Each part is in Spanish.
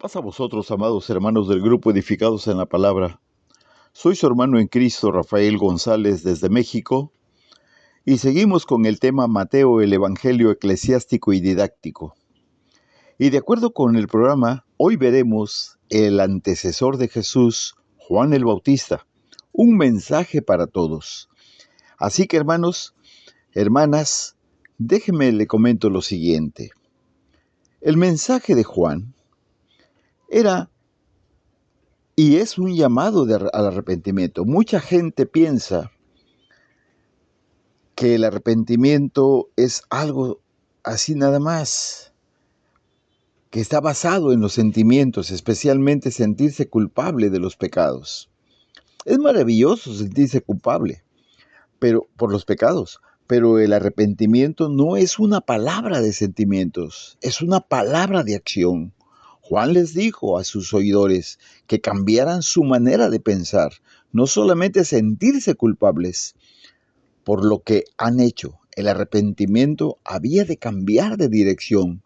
Paz a vosotros, amados hermanos del grupo Edificados en la Palabra. Soy su hermano en Cristo, Rafael González, desde México, y seguimos con el tema Mateo, el Evangelio eclesiástico y didáctico. Y de acuerdo con el programa, hoy veremos el antecesor de Jesús, Juan el Bautista, un mensaje para todos. Así que, hermanos, hermanas, déjenme le comento lo siguiente. El mensaje de Juan era y es un llamado al arrepentimiento. Mucha gente piensa que el arrepentimiento es algo así nada más, que está basado en los sentimientos, especialmente sentirse culpable de los pecados. Es maravilloso sentirse culpable, pero por los pecados, pero el arrepentimiento no es una palabra de sentimientos, es una palabra de acción. Juan les dijo a sus oidores que cambiaran su manera de pensar, no solamente sentirse culpables por lo que han hecho. El arrepentimiento había de cambiar de dirección,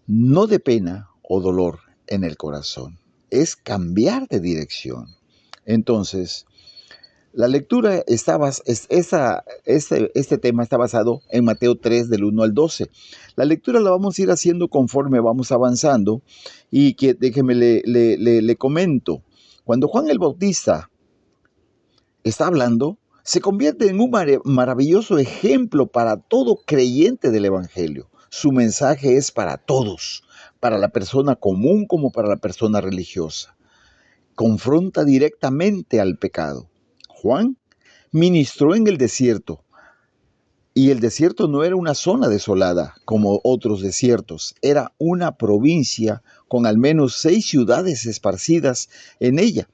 no de pena o dolor en el corazón, es cambiar de dirección. Entonces, la lectura este tema está basado en Mateo 3, del 1 al 12. La lectura la vamos a ir haciendo conforme vamos avanzando y déjeme le comento. Cuando Juan el Bautista está hablando, se convierte en un maravilloso ejemplo para todo creyente del Evangelio. Su mensaje es para todos, para la persona común como para la persona religiosa. Confronta directamente al pecado. Juan ministró en el desierto, y el desierto no era una zona desolada como otros desiertos, era una provincia con al menos 6 ciudades esparcidas en ella.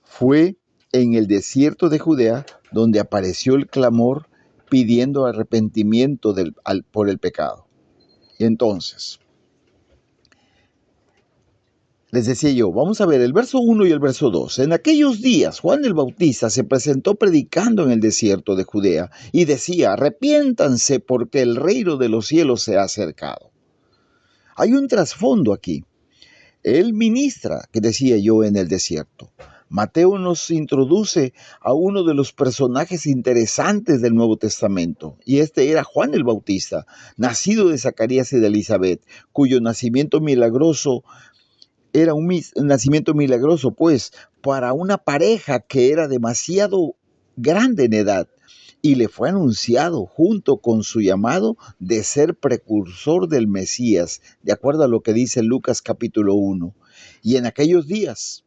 Fue en el desierto de Judea donde apareció el clamor pidiendo arrepentimiento por el pecado. Y entonces, les decía yo, vamos a ver el verso 1 y el verso 2. En aquellos días, Juan el Bautista se presentó predicando en el desierto de Judea y decía, arrepiéntanse porque el reino de los cielos se ha acercado. Hay un trasfondo aquí. Él ministra, que decía yo, en el desierto. Mateo nos introduce a uno de los personajes interesantes del Nuevo Testamento, y este era Juan el Bautista, nacido de Zacarías y de Elizabeth, cuyo nacimiento milagroso era un nacimiento milagroso, pues, para una pareja que era demasiado grande en edad, y le fue anunciado junto con su llamado de ser precursor del Mesías, de acuerdo a lo que dice Lucas capítulo 1. Y en aquellos días,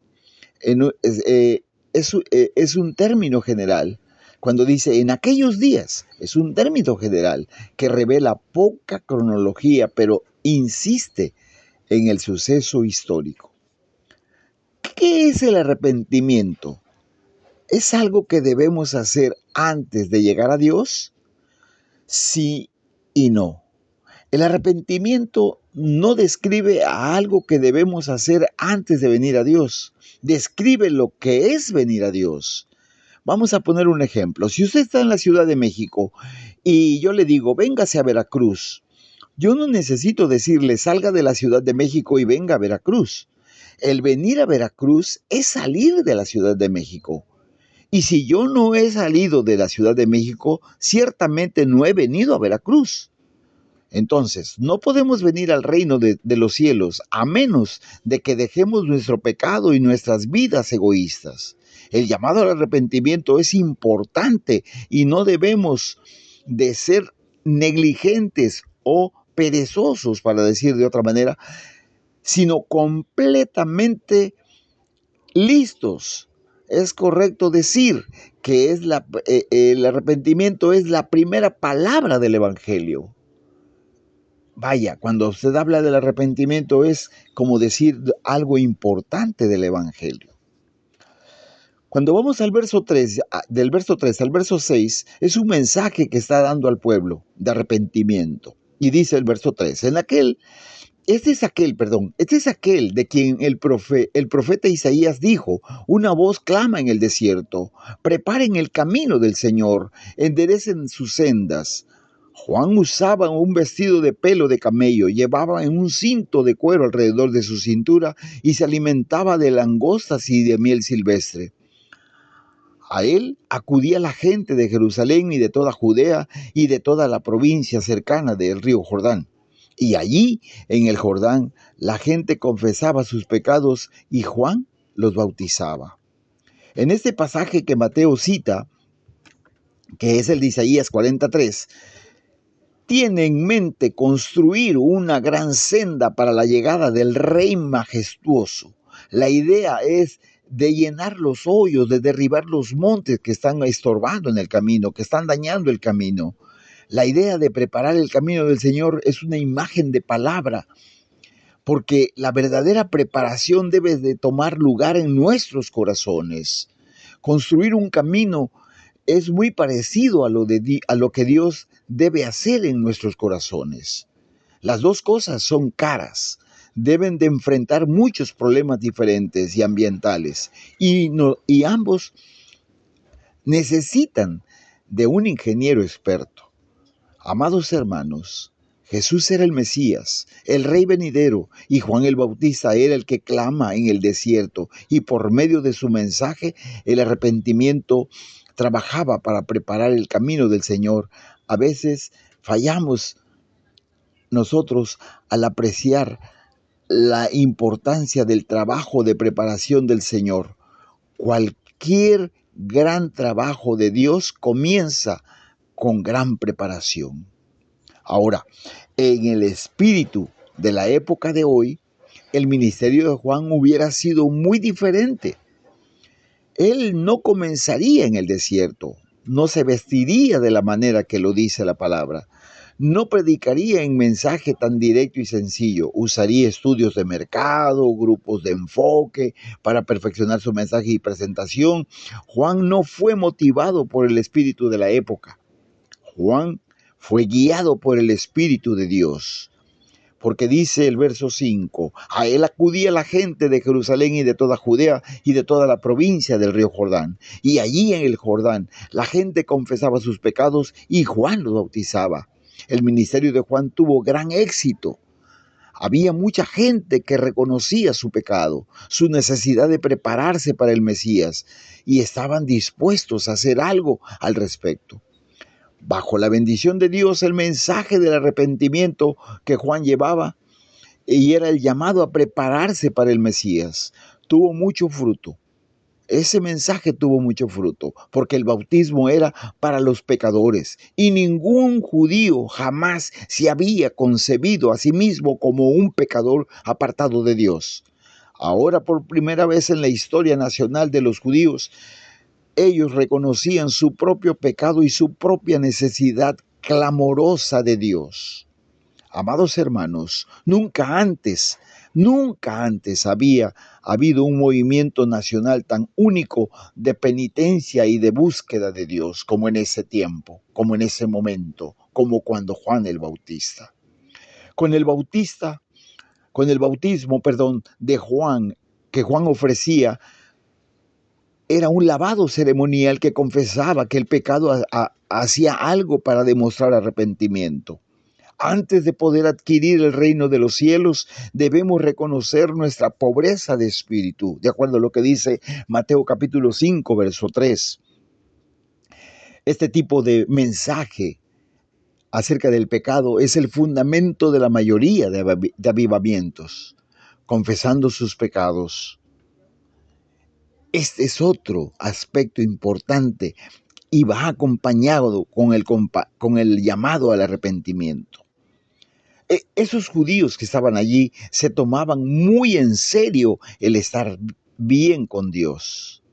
es un término general. Cuando dice en aquellos días, es un término general que revela poca cronología, pero insiste en el suceso histórico. ¿Qué es el arrepentimiento? ¿Es algo que debemos hacer antes de llegar a Dios? Sí y no. El arrepentimiento no describe a algo que debemos hacer antes de venir a Dios. Describe lo que es venir a Dios. Vamos a poner un ejemplo. Si usted está en la Ciudad de México y yo le digo, véngase a Veracruz, yo no necesito decirle, salga de la Ciudad de México y venga a Veracruz. El venir a Veracruz es salir de la Ciudad de México. Y si yo no he salido de la Ciudad de México, ciertamente no he venido a Veracruz. Entonces, no podemos venir al reino de los cielos a menos de que dejemos nuestro pecado y nuestras vidas egoístas. El llamado al arrepentimiento es importante y no debemos de ser negligentes o perezosos, para decir de otra manera, sino completamente listos. Es correcto decir que el arrepentimiento es la primera palabra del Evangelio. Vaya, cuando usted habla del arrepentimiento es como decir algo importante del Evangelio. Cuando vamos al verso 3, del verso 3 al verso 6, es un mensaje que está dando al pueblo de arrepentimiento. Y dice el verso 3, este es aquel de quien el profeta Isaías dijo, una voz clama en el desierto, preparen el camino del Señor, enderecen sus sendas. Juan usaba un vestido de pelo de camello, llevaba un cinto de cuero alrededor de su cintura y se alimentaba de langostas y de miel silvestre. A él acudía la gente de Jerusalén y de toda Judea y de toda la provincia cercana del río Jordán. Y allí, en el Jordán, la gente confesaba sus pecados y Juan los bautizaba. En este pasaje que Mateo cita, que es el de Isaías 43, tiene en mente construir una gran senda para la llegada del Rey majestuoso. La idea es de llenar los hoyos, de derribar los montes que están estorbando en el camino, que están dañando el camino. La idea de preparar el camino del Señor es una imagen de palabra, porque la verdadera preparación debe de tomar lugar en nuestros corazones. Construir un camino es muy parecido a lo que Dios debe hacer en nuestros corazones. Las dos cosas son caras. Deben de enfrentar muchos problemas diferentes y ambientales. Y ambos necesitan de un ingeniero experto. Amados hermanos, Jesús era el Mesías, el Rey venidero, y Juan el Bautista era el que clama en el desierto, y por medio de su mensaje, el arrepentimiento trabajaba para preparar el camino del Señor. A veces fallamos nosotros al apreciar la importancia del trabajo de preparación del Señor. Cualquier gran trabajo de Dios comienza con gran preparación. Ahora, en el espíritu de la época de hoy, el ministerio de Juan hubiera sido muy diferente. Él no comenzaría en el desierto, no se vestiría de la manera que lo dice la palabra, no predicaría en mensaje tan directo y sencillo, usaría estudios de mercado, grupos de enfoque para perfeccionar su mensaje y presentación. Juan no fue motivado por el espíritu de la época. Juan fue guiado por el Espíritu de Dios. Porque dice el verso 5, a él acudía la gente de Jerusalén y de toda Judea y de toda la provincia del río Jordán. Y allí en el Jordán la gente confesaba sus pecados y Juan los bautizaba. El ministerio de Juan tuvo gran éxito. Había mucha gente que reconocía su pecado, su necesidad de prepararse para el Mesías y estaban dispuestos a hacer algo al respecto. Bajo la bendición de Dios, el mensaje del arrepentimiento que Juan llevaba y era el llamado a prepararse para el Mesías, tuvo mucho fruto. Ese mensaje tuvo mucho fruto, porque el bautismo era para los pecadores y ningún judío jamás se había concebido a sí mismo como un pecador apartado de Dios. Ahora, por primera vez en la historia nacional de los judíos, ellos reconocían su propio pecado y su propia necesidad clamorosa de Dios. Amados hermanos, nunca antes había habido un movimiento nacional tan único de penitencia y de búsqueda de Dios como en ese tiempo, como en ese momento, como cuando Juan el Bautista. Con el bautismo, de Juan, que Juan ofrecía, era un lavado ceremonial que confesaba que el pecado hacía algo para demostrar arrepentimiento. Antes de poder adquirir el reino de los cielos, debemos reconocer nuestra pobreza de espíritu, de acuerdo a lo que dice Mateo capítulo 5, verso 3. Este tipo de mensaje acerca del pecado es el fundamento de la mayoría de avivamientos, confesando sus pecados. Este es otro aspecto importante y va acompañado con el llamado al arrepentimiento. Esos judíos que estaban allí se tomaban muy en serio el estar bien con Dios.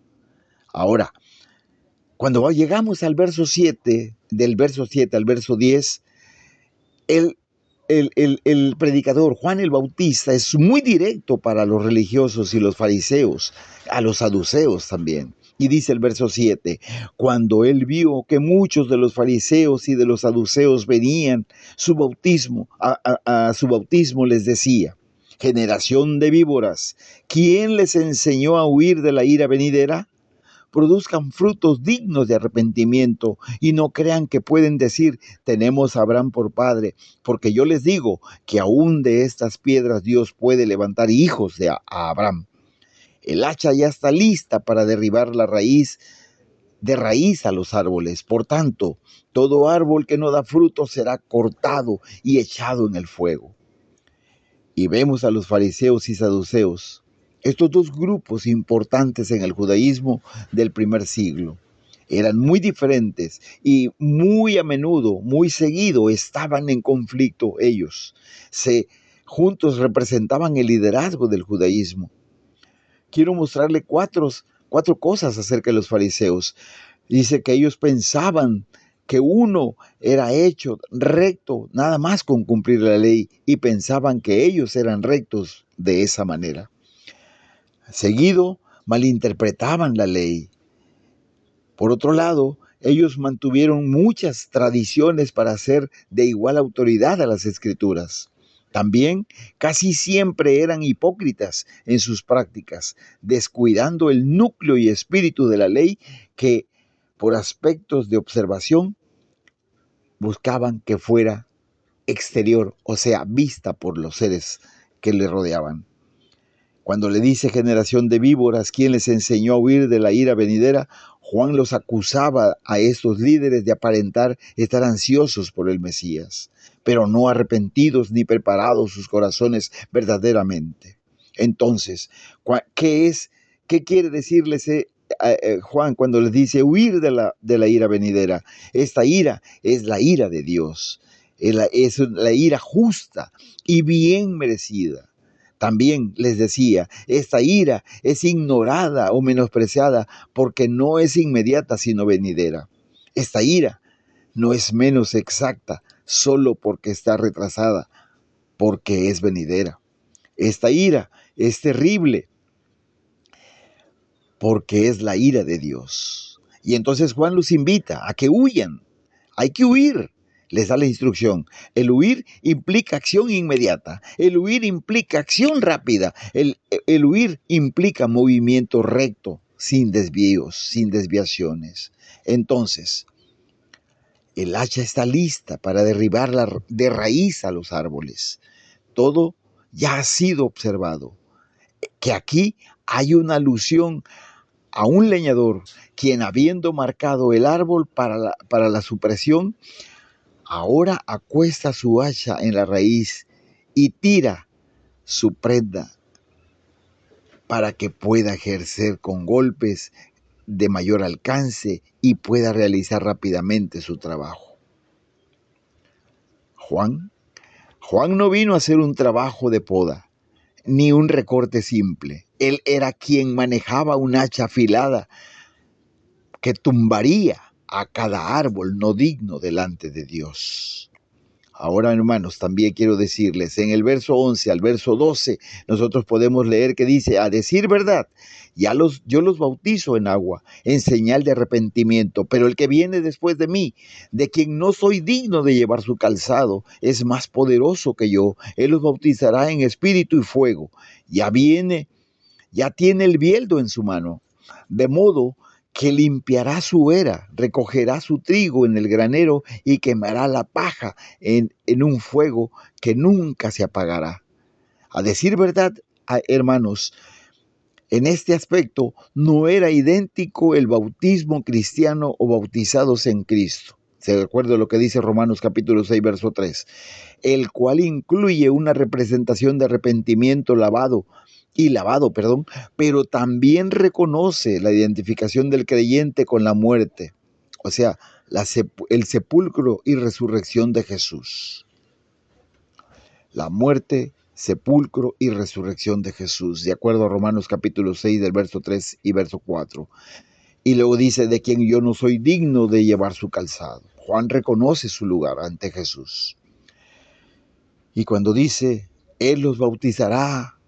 Ahora, cuando llegamos al verso 7, del verso 7 al verso 10, el predicador Juan el Bautista es muy directo para los religiosos y los fariseos, a los saduceos también. Y dice el verso 7, cuando él vio que muchos de los fariseos y de los saduceos venían a su bautismo les decía, generación de víboras, ¿quién les enseñó a huir de la ira venidera? produzcan frutos dignos de arrepentimiento y no crean que pueden decir, tenemos a Abraham por padre, porque yo les digo que aún de estas piedras Dios puede levantar hijos a Abraham. El hacha ya está lista para derribar de raíz a los árboles. Por tanto, todo árbol que no da fruto será cortado y echado en el fuego. Y vemos a los fariseos y saduceos, estos dos grupos importantes en el judaísmo del primer siglo. Eran muy diferentes y muy a menudo, muy seguido, estaban en conflicto ellos. Juntos representaban el liderazgo del judaísmo. Quiero mostrarle cuatro cosas acerca de los fariseos. Dice que ellos pensaban que uno era hecho recto nada más con cumplir la ley y pensaban que ellos eran rectos de esa manera. Seguido, malinterpretaban la ley. Por otro lado, ellos mantuvieron muchas tradiciones para ser de igual autoridad a las Escrituras. También casi siempre eran hipócritas en sus prácticas, descuidando el núcleo y espíritu de la ley que, por aspectos de observación, buscaban que fuera exterior, o sea, vista por los seres que le rodeaban. Cuando le dice generación de víboras, ¿quién les enseñó a huir de la ira venidera? Juan los acusaba a estos líderes de aparentar estar ansiosos por el Mesías, pero no arrepentidos ni preparados sus corazones verdaderamente. Entonces, ¿qué quiere decirles Juan cuando les dice huir de la ira venidera? Esta ira es la ira de Dios, es la ira justa y bien merecida. También les decía, esta ira es ignorada o menospreciada porque no es inmediata sino venidera. Esta ira no es menos exacta solo porque está retrasada, porque es venidera. Esta ira es terrible porque es la ira de Dios. Y entonces Juan los invita a que huyan. Hay que huir. Les da la instrucción. El huir implica acción inmediata. El huir implica acción rápida. El huir implica movimiento recto, sin desvíos, sin desviaciones. Entonces, el hacha está lista para derribar de raíz a los árboles. Todo ya ha sido observado. Que aquí hay una alusión a un leñador, quien habiendo marcado el árbol para la supresión, ahora acuesta su hacha en la raíz y tira su prenda para que pueda ejercer con golpes de mayor alcance y pueda realizar rápidamente su trabajo. Juan no vino a hacer un trabajo de poda, ni un recorte simple. Él era quien manejaba un hacha afilada que tumbaría a cada árbol no digno delante de Dios. Ahora, hermanos, también quiero decirles, en el verso 11 al verso 12, nosotros podemos leer que dice, a decir verdad, yo los bautizo en agua, en señal de arrepentimiento, pero el que viene después de mí, de quien no soy digno de llevar su calzado, es más poderoso que yo. Él los bautizará en espíritu y fuego. Ya tiene el bieldo en su mano, de modo que limpiará su era, recogerá su trigo en el granero y quemará la paja en un fuego que nunca se apagará. A decir verdad, hermanos, en este aspecto no era idéntico el bautismo cristiano o bautizados en Cristo. Se recuerda lo que dice Romanos capítulo 6, verso 3, el cual incluye una representación de arrepentimiento lavado, pero también reconoce la identificación del creyente con la muerte, o sea, el sepulcro y resurrección de Jesús. La muerte, sepulcro y resurrección de Jesús, de acuerdo a Romanos capítulo 6 del verso 3 y verso 4. Y luego dice, de quien yo no soy digno de llevar su calzado. Juan reconoce su lugar ante Jesús. Y cuando dice, Él los bautizará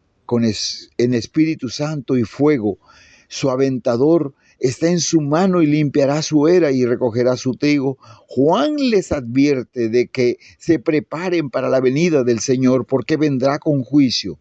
en Espíritu Santo y fuego, su aventador está en su mano y limpiará su era y recogerá su trigo. Juan les advierte de que se preparen para la venida del Señor, porque vendrá con juicio.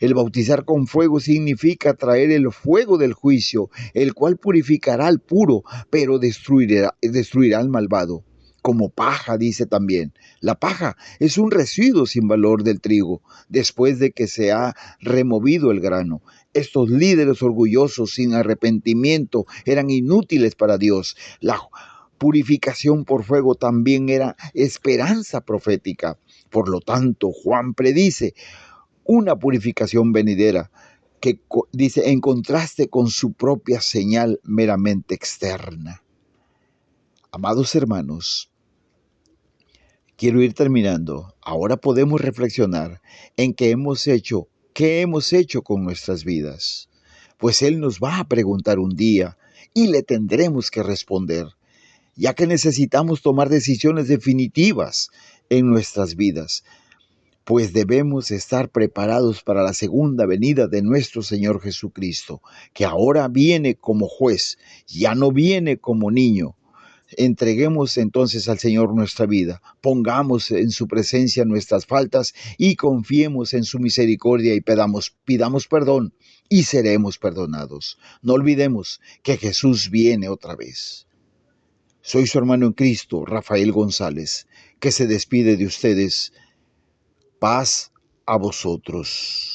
El bautizar con fuego significa traer el fuego del juicio, el cual purificará al puro, pero destruirá al malvado. Como paja, dice también. La paja es un residuo sin valor del trigo, después de que se ha removido el grano. Estos líderes orgullosos sin arrepentimiento eran inútiles para Dios. La purificación por fuego también era esperanza profética. Por lo tanto, Juan predice una purificación venidera que dice en contraste con su propia señal meramente externa. Amados hermanos, quiero ir terminando. Ahora podemos reflexionar en qué hemos hecho con nuestras vidas. Pues Él nos va a preguntar un día y le tendremos que responder, ya que necesitamos tomar decisiones definitivas en nuestras vidas, pues debemos estar preparados para la segunda venida de nuestro Señor Jesucristo, que ahora viene como juez, ya no viene como niño. Entreguemos entonces al Señor nuestra vida, pongamos en su presencia nuestras faltas y confiemos en su misericordia y pidamos perdón y seremos perdonados. No olvidemos que Jesús viene otra vez. Soy su hermano en Cristo, Rafael González, que se despide de ustedes. Paz a vosotros.